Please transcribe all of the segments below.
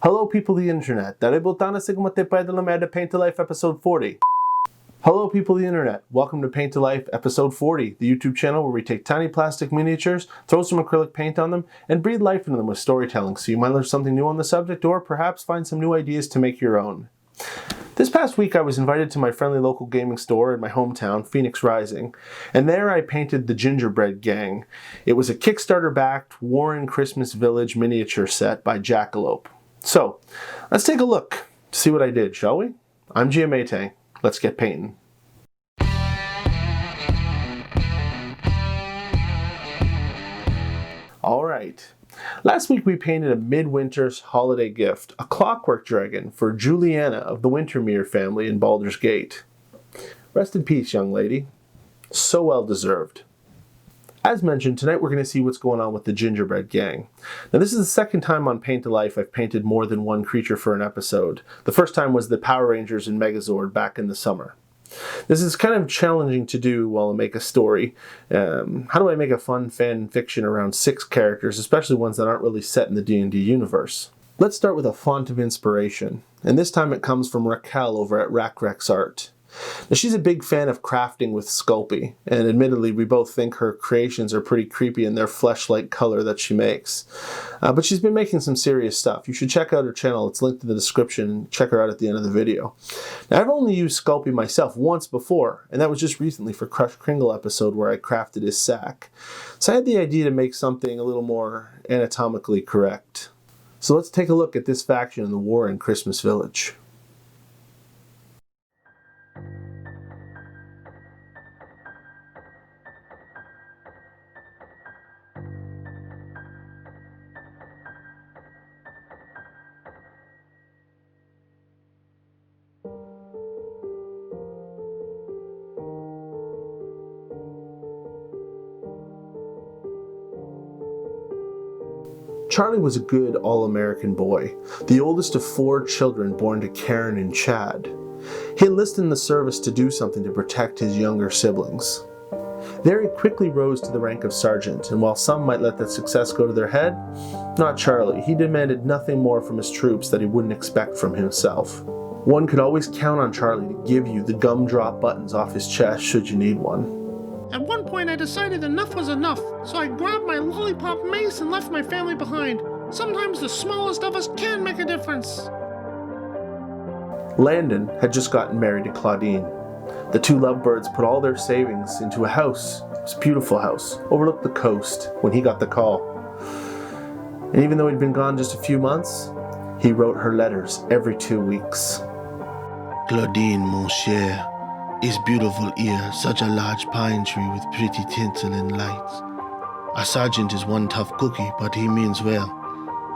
Hello people of the internet, Paint to Life episode 40. Hello people of the internet, welcome to Paint to Life episode 40, the YouTube channel where we take tiny plastic miniatures, throw some acrylic paint on them, and breathe life into them with storytelling so you might learn something new on the subject or perhaps find some new ideas to make your own. This past week I was invited to my friendly local gaming store in my hometown, Phoenix Rising, and there I painted the Gingerbread Gang. It was a Kickstarter-backed Warren Christmas Village miniature set by Jackalope. So, let's take a look to see what I did, shall we? I'm GM Atank. Let's get painting. Alright, last week we painted a midwinter's holiday gift, a clockwork dragon for Juliana of the Wintermere family in Baldur's Gate. Rest in peace, young lady. So well deserved. As mentioned, tonight we're going to see what's going on with the Gingerbread Gang. Now this is the second time on Paint to Life I've painted more than one creature for an episode. The first time was the Power Rangers and Megazord back in the summer. This is kind of challenging to do while I make a story. How do I make a fun fan fiction around 6 characters, especially ones that aren't really set in the D&D universe? Let's start with a font of inspiration, and this time it comes from Raquel over at Raquel's Art. Now, she's a big fan of crafting with Sculpey, and admittedly we both think her creations are pretty creepy in their flesh-like color that she makes. But she's been making some serious stuff. You should check out her channel, it's linked in the description, and check her out at the end of the video. Now, I've only used Sculpey myself once before, and that was just recently for Crush Kringle episode where I crafted his sack. So I had the idea to make something a little more anatomically correct. So let's take a look at this faction in the Warren Christmas Village. Charlie was a good all-American boy, the oldest of 4 children born to Karen and Chad. He enlisted in the service to do something to protect his younger siblings. There he quickly rose to the rank of sergeant, and while some might let that success go to their head, not Charlie. He demanded nothing more from his troops that he wouldn't expect from himself. One could always count on Charlie to give you the gumdrop buttons off his chest should you need one. At one point I decided enough was enough, so I grabbed my lollipop mace and left my family behind. Sometimes the smallest of us can make a difference. Landon had just gotten married to Claudine. The 2 lovebirds put all their savings into a house, this beautiful house, overlooked the coast when he got the call. And even though he'd been gone just a few months, he wrote her letters every 2 weeks. Claudine, mon cher. It's beautiful here, such a large pine tree with pretty tinsel and lights. Our sergeant is one tough cookie, but he means well.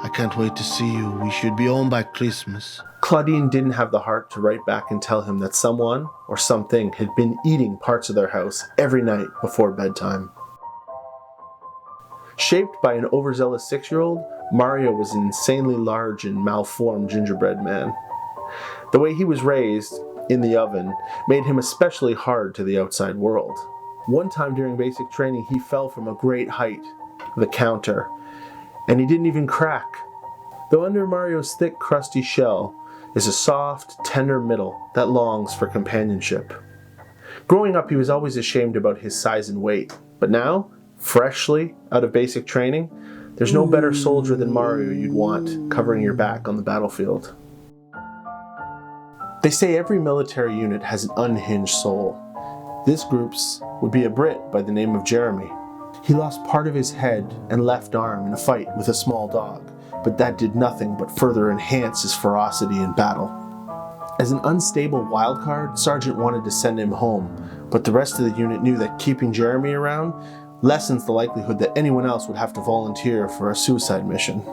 I can't wait to see you. We should be home by Christmas. Claudine didn't have the heart to write back and tell him that someone or something had been eating parts of their house every night before bedtime. Shaped by an overzealous 6-year-old, Mario was an insanely large and malformed gingerbread man. The way he was raised, in the oven, made him especially hard to the outside world. One time during basic training, he fell from a great height, the counter, and he didn't even crack. Though under Mario's thick, crusty shell is a soft, tender middle that longs for companionship. Growing up, he was always ashamed about his size and weight, but now, freshly out of basic training, there's no better soldier than Mario you'd want covering your back on the battlefield. They say every military unit has an unhinged soul. This group's would be a Brit by the name of Jeremy. He lost part of his head and left arm in a fight with a small dog, but that did nothing but further enhance his ferocity in battle. As an unstable wildcard, Sergeant wanted to send him home, but the rest of the unit knew that keeping Jeremy around lessens the likelihood that anyone else would have to volunteer for a suicide mission.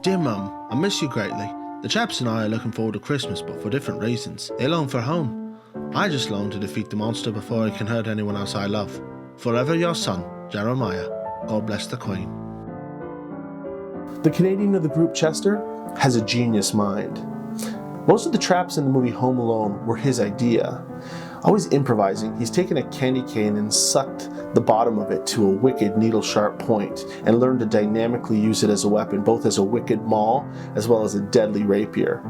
Dear Mum, I miss you greatly. The chaps and I are looking forward to Christmas, but for different reasons. They long for home. I just long to defeat the monster before it can hurt anyone else I love. Forever your son, Jeremiah. God bless the Queen. The Canadian of the group, Chester, has a genius mind. Most of the traps in the movie Home Alone were his idea. Always improvising, he's taken a candy cane and sucked the bottom of it to a wicked needle-sharp point and learn to dynamically use it as a weapon, both as a wicked maul as well as a deadly rapier.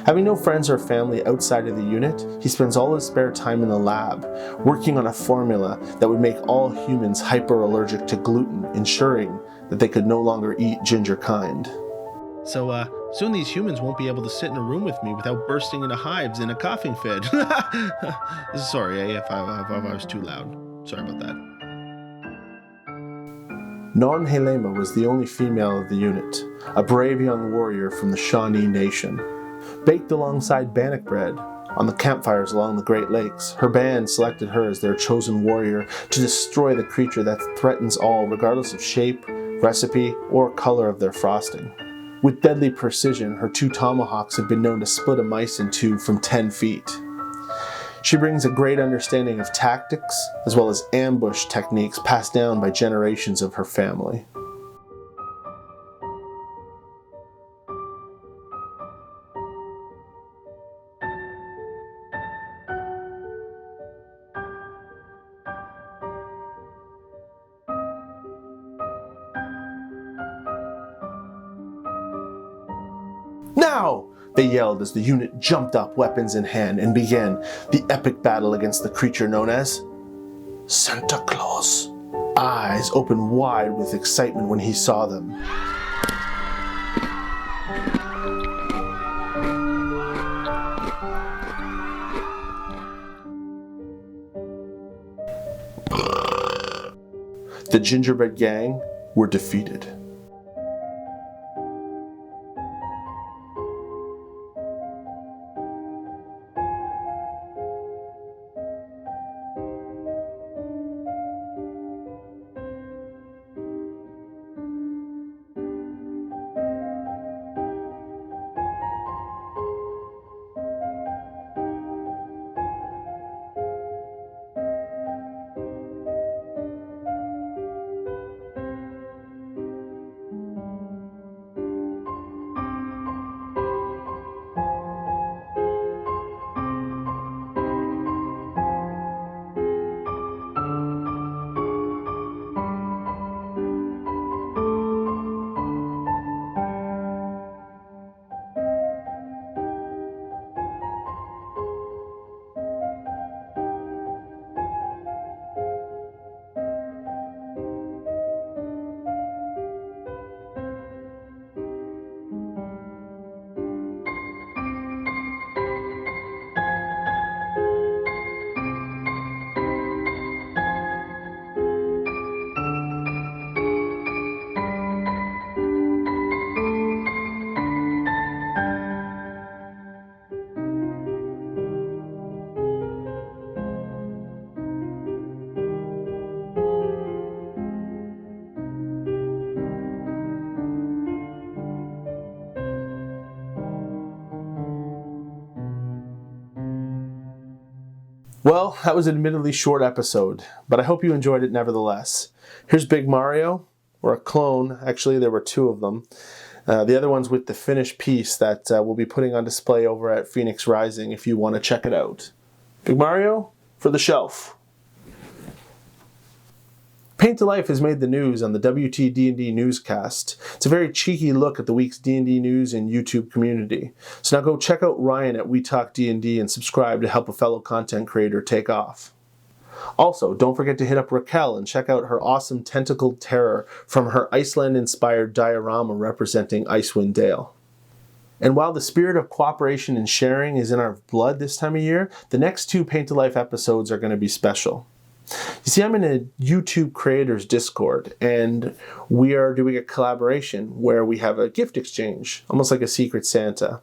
Having no friends or family outside of the unit, he spends all his spare time in the lab, working on a formula that would make all humans hyper-allergic to gluten, ensuring that they could no longer eat ginger kind. So, soon these humans won't be able to sit in a room with me without bursting into hives in a coughing fit. Sorry if I was too loud. Sorry about that. Non Helema was the only female of the unit, a brave young warrior from the Shawnee Nation. Baked alongside bannock bread on the campfires along the Great Lakes, her band selected her as their chosen warrior to destroy the creature that threatens all, regardless of shape, recipe, or color of their frosting. With deadly precision, her 2 tomahawks have been known to split a mice in 2 from 10 feet. She brings a great understanding of tactics, as well as ambush techniques passed down by generations of her family. Now! They yelled as the unit jumped up, weapons in hand, and began the epic battle against the creature known as Santa Claus. Eyes opened wide with excitement when he saw them. The Gingerbread Gang were defeated. Well, that was an admittedly short episode, but I hope you enjoyed it nevertheless. Here's Big Mario, or a clone. Actually, there were 2 of them. The other one's with the finished piece that we'll be putting on display over at Phoenix Rising if you want to check it out. Big Mario, for the shelf. Paint to Life has made the news on the WT D&D newscast. It's a very cheeky look at the week's D&D news and YouTube community. So now go check out Ryan at We Talk D&D and subscribe to help a fellow content creator take off. Also, don't forget to hit up Raquel and check out her awesome tentacled terror from her Iceland-inspired diorama representing Icewind Dale. And while the spirit of cooperation and sharing is in our blood this time of year, the next 2 Paint to Life episodes are going to be special. You see, I'm in a YouTube creators Discord, and we are doing a collaboration where we have a gift exchange, almost like a Secret Santa.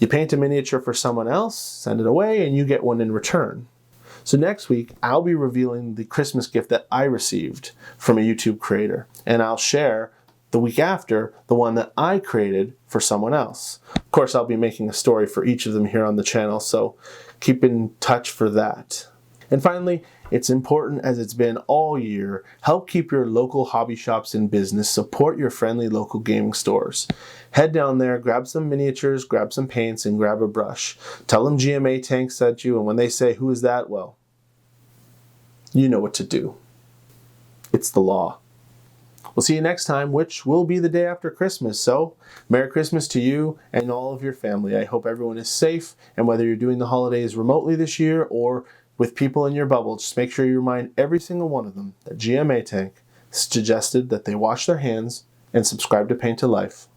You paint a miniature for someone else, send it away, and you get one in return. So next week, I'll be revealing the Christmas gift that I received from a YouTube creator, and I'll share the week after the one that I created for someone else. Of course, I'll be making a story for each of them here on the channel, so keep in touch for that. And finally, it's important as it's been all year, help keep your local hobby shops in business, support your friendly local gaming stores. Head down there, grab some miniatures, grab some paints, and grab a brush. Tell them GM Atank sent you, and when they say, "Who is that?" well, you know what to do. It's the law. We'll see you next time, which will be the day after Christmas. So, Merry Christmas to you and all of your family. I hope everyone is safe, and whether you're doing the holidays remotely this year or with people in your bubble, just make sure you remind every single one of them that GM Atank suggested that they wash their hands and subscribe to Paint to Life.